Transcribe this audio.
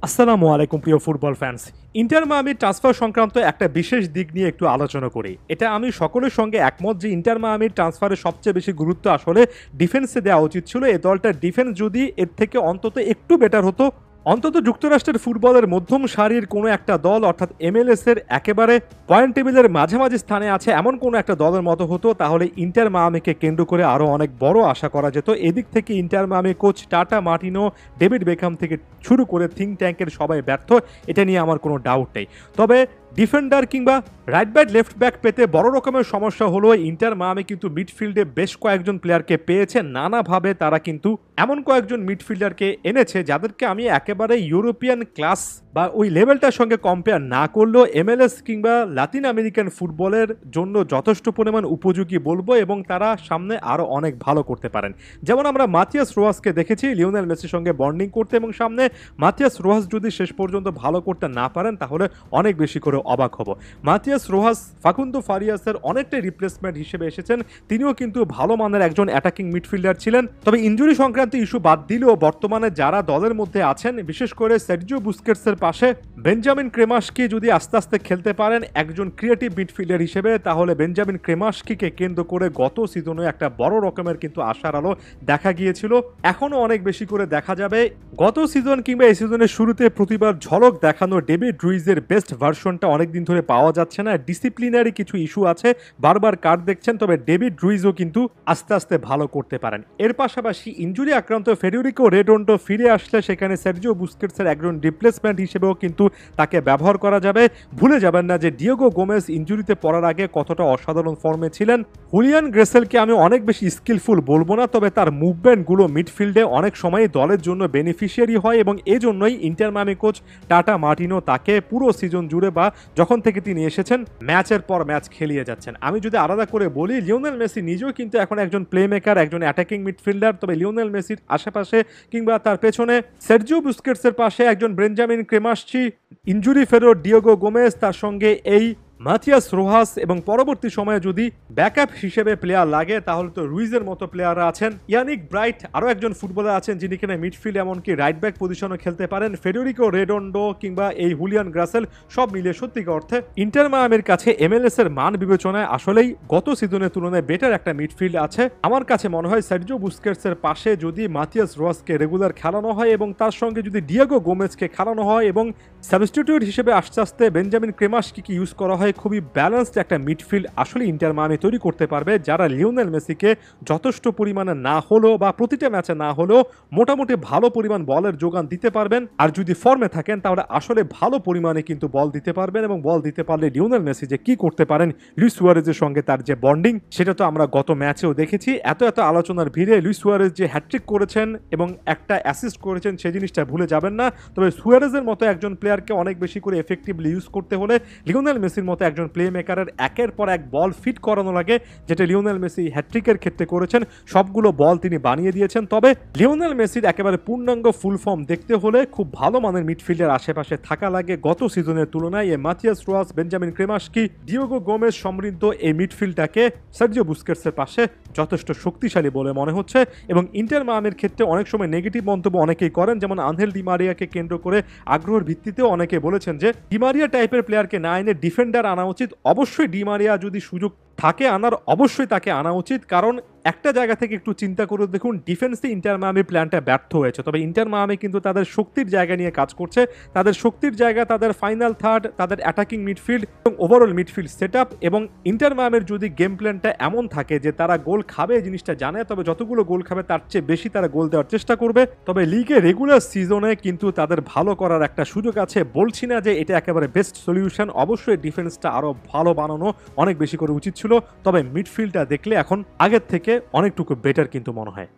আসসালামু আলাইকুম প্রিয় ফুটবল ফ্যান্স। ইন্টার মায়ামির ট্রান্সফার সংক্রান্ত একটা বিশেষ দিক নিয়ে একটু আলোচনা করি। এটা আমি সকলের সঙ্গে একমত যে ইন্টার মায়ামির ট্রান্সফারের সবচেয়ে বেশি গুরুত্ব আসলে ডিফেন্সে দেওয়া উচিত ছিল। এই দলটার ডিফেন্স যদি এর থেকে অন্তত একটু বেটার হতো, অন্তত যুক্তরাষ্ট্রের ফুটবলের মধ্যম সারির কোনো একটা দল অর্থাৎ MLS এর একেবারে পয়েন্ট টেবিলের মাঝামাঝি স্থানে আছে এমন কোনো একটা দলের মতো হতো, তাহলে ইন্টার মায়ামিকে কেন্দ্র করে আরও অনেক বড় আশা করা যেত। এদিক থেকে inter Miami coach tata Martino, David Beckham থেকে শুরু করে থিঙ্ক ট্যাঙ্কের সবাই ব্যর্থ, এটা নিয়ে আমার কোনো ডাউট নেই। তবে ডিফেন্ডার কিংবা রাইট ব্যাক লেফট ব্যাক পেতে বড় রকমের সমস্যা হলো ইন্টার মায়ামি কিন্তু মিডফিল্ডে বেশ কয়েকজন প্লেয়ারকে পেয়েছে নানাভাবে। তারা কিন্তু এমন কয়েকজন মিডফিল্ডারকে এনেছে যাদেরকে আমি একেবারে ইউরোপিয়ান ক্লাস বা ওই লেভেলটার সঙ্গে কম্পেয়ার না করলেও MLS কিংবা লাতিন আমেরিকান ফুটবলের জন্য যথেষ্ট পরিমাণ উপযোগী বলবো, এবং তারা সামনে আরও অনেক ভালো করতে পারেন। যেমন আমরা মাথিয়াস রোহাসকে দেখেছি লিওনেল মেসির সঙ্গে বন্ডিং করতে, এবং সামনে মাথিয়াস রোহাস যদি শেষ পর্যন্ত ভালো করতে না পারেন তাহলে অনেক বেশি করে অবাক হব। মাথিয়াস রোহাস ফাকুন্দো ফারিয়াসের অনেকটাই রিপ্লেসমেন্ট হিসেবে এসেছেন। তিনিও কিন্তু ভালো মানের একজন অ্যাটাকিং মিডফিল্ডার ছিলেন। তবে ইনজুরি সংক্রান্ত ইস্যু বাদ দিলেও বর্তমানে যারা দলের মধ্যে আছেন, বিশেষ করে সার্জিও বুস্কেটসের পাশে বেঞ্জামিন ক্রেমাশকি যদি আস্তে আস্তে খেলতে পারেন একজন ক্রিয়েটিভ মিডফিল্ডার হিসেবে, তাহলে বেঞ্জামিন ক্রেমাশকিকে কেন্দ্র করে গত সিজনে একটা বড় রকমের কিন্তু আশার আলো দেখা গিয়েছিল। এখনও অনেক বেশি করে দেখা যাবে। গত সিজন কিংবা এই সিজনের শুরুতে প্রতিবার ঝলক দেখানো ডেভিড রুইজের বেস্ট ভার্সনটা অনেকদিন ধরে পাওয়া যাচ্ছে না। ডিসিপ্লিনারি কিছু ইস্যু আছে, বারবার কার্ড দেখছেন। তবে ডেভিড রুইজও কিন্তু আস্তে আস্তে ভালো করতে পারেন। এর পাশাপাশি ইনজুরি আক্রান্ত ফেডেরিকো রেডন্ডো ফিরে আসলে সেখানে সার্জিও বুস্কেটসের একজন রিপ্লেসমেন্ট হিসেবেও কিন্তু তাকে ব্যবহার করা যাবে। ভুলে যাবেন না যে ডিয়েগো গোমেজ ইনজুরিতে পড়ার আগে কতটা অসাধারণ ফর্মে ছিলেন। হুলিয়ান গ্রেসেলকে আমি অনেক বেশি স্কিলফুল বলবো না, তবে তার মুভমেন্টগুলো মিডফিল্ডে অনেক সময় দলের জন্য বেনিফিশিয়ারি হয়, এবং এজন্যই inter Miami coach tata Martino তাকে পুরো সিজন জুড়ে বা যখন থেকে তিনি এসেছেন ম্যাচের পর ম্যাচ খেলিয়ে যাচ্ছেন। আমি যদি আলাদা করে বলি, লিওনেল মেসি নিজেও কিন্তু এখন একজন প্লে মেকার, একজন অ্যাটাকিং মিডফিল্ডার। তবে লিওনেল মেসির আশেপাশে কিংবা তার পেছনে সার্জিও বুস্কেটসের পাশে একজন বেঞ্জামিন ক্রেমাশকি, ইনজুরি ফেরো ডিয়েগো গোমেজ, তার সঙ্গে এই মাথিয়াস রোহাস, এবং পরবর্তী সময়ে যদি ব্যাকআপ হিসেবে প্লেয়ার লাগে তাহলে তো রুইজের মতো প্লেয়াররা আছেন। ইয়ানিক ব্রাইট আরও একজন ফুটবলার আছেন যিনি কিনা মিডফিল্ড এমনকি রাইট ব্যাক পজিশনও খেলতে পারেন। ফেডেরিকো রেডন্ডো কিংবা এই হুলিয়ান গ্রাসেল সব মিলিয়ে সত্যিকার অর্থে ইন্টার মায়ামির কাছে MLS এর মান বিবেচনায় আসলেই গত সিজনের তুলনায় বেটার একটা মিডফিল্ড আছে। আমার কাছে মনে হয় সার্জিও বুস্কেটসের পাশে যদি মাথিয়াস রোহাসকে রেগুলার খেলানো হয় এবং তার সঙ্গে যদি ডিয়েগো গোমেজকে খেলানো হয় এবং সাবস্টিটিউট হিসেবে আস্তে আস্তে বেঞ্জামিন ক্রেমাশকিকে ইউজ করা হয়, খুবই ব্যালেন্সড একটা মিডফিল্ড আসলে ইন্টার মায়ামি তৈরি করতে পারবে, যারা লিওনেল মেসিকে যথেষ্ট পরিমাণে না হলেও বা প্রতিটা ম্যাচে না হলেও মোটামুটি ভালো পরিমাণ বলের যোগান দিতে পারবেন। আর যদি ফর্মে থাকেন তাহলে আসলে ভালো পরিমাণে কিন্তু বল দিতে পারবেন, এবং বল দিতে পারলে লিওনেল মেসি যে কি করতে পারেন লুইস সুয়ারেজের সঙ্গে তার যে বন্ডিং, সেটা তো আমরা গত ম্যাচেও দেখেছি। এত আলোচনার ভিড়ে লুইস সুয়ারেজ যে হ্যাটট্রিক করেছেন এবং একটা অ্যাসিস্ট করেছেন সেই জিনিসটা ভুলে যাবেন না। তবে সুয়ারেজের মতো একজন প্লেয়ারকে অনেক বেশি করে এফেক্টিভলি ইউজ করতে হলে লিওনেল মেসির মতো একজন প্লে মেকারের একের পর এক বল ফিট করানো লাগে, যেটা লিওনেল মেসি হ্যাটট্রিকের ক্ষেত্রে করেছেন। সবগুলো বল তিনি বানিয়ে দিয়েছেন। তবে লিওনেল মেসির একেবারে পূর্ণাঙ্গ ফুল ফর্ম দেখতে হলে খুব ভালো মানের মিডফিল্ডের আশেপাশে থাকা লাগে। গত সিজনের তুলনায় এই মাথিয়াস রোহাস, বেঞ্জামিন ক্রেমাশকি, ডিয়েগো গোমেজ সমৃদ্ধ এই মিডফিল্ডটাকে সার্জিও বুস্কেটসের পাশে যথেষ্ট শক্তিশালী বলে মনে হচ্ছে। এবং ইন্টার মায়ামির ক্ষেত্রে অনেক সময় নেগেটিভ মন্তব্য অনেকেই করেন, যেমন আনহেল ডি মারিয়াকে কেন্দ্র করে আগ্রহের ভিত্তিতেও অনেকে বলেছেন যে ডি মারিয়া টাইপের প্লেয়ারকে না এনে ডিফেন্ডার আনা উচিত। অবশ্যই ডি মারিয়া যদি সুযোগ থাকে আনার, অবশ্যই তাকে আনা উচিত, কারণ একটা জায়গা থেকে একটু চিন্তা করে দেখুন, ডিফেন্সে ইন্টার মায়ামির প্ল্যানটা ব্যর্থ হয়েছে। তবে ইন্টার মায়ামি কিন্তু তাদের শক্তির জায়গা নিয়ে কাজ করছে। তাদের শক্তির জায়গা তাদের ফাইনাল থার্ড, তাদের অ্যাটাকিং মিডফিল্ড এবং ওভারঅল মিডফিল্ড সেট আপ। এবং ইন্টার মায়ামির যদি গেম প্ল্যানটা এমন থাকে যে তারা গোল খাবে এই জিনিসটা জানে, তবে যতগুলো গোল খাবে তার চেয়ে বেশি তারা গোল দেওয়ার চেষ্টা করবে। তবে লিগে রেগুলার সিজনে কিন্তু তাদের ভালো করার একটা সুযোগ আছে। বলছি না যে এটা একেবারে বেস্ট সলিউশন, অবশ্যই ডিফেন্সটা আরও ভালো বানানো অনেক বেশি করে উচিত ছিল। তবে মিডফিল্ডটা দেখলে এখন আগের থেকে অনেকটুকু বেটার কিন্তু মনে হয়।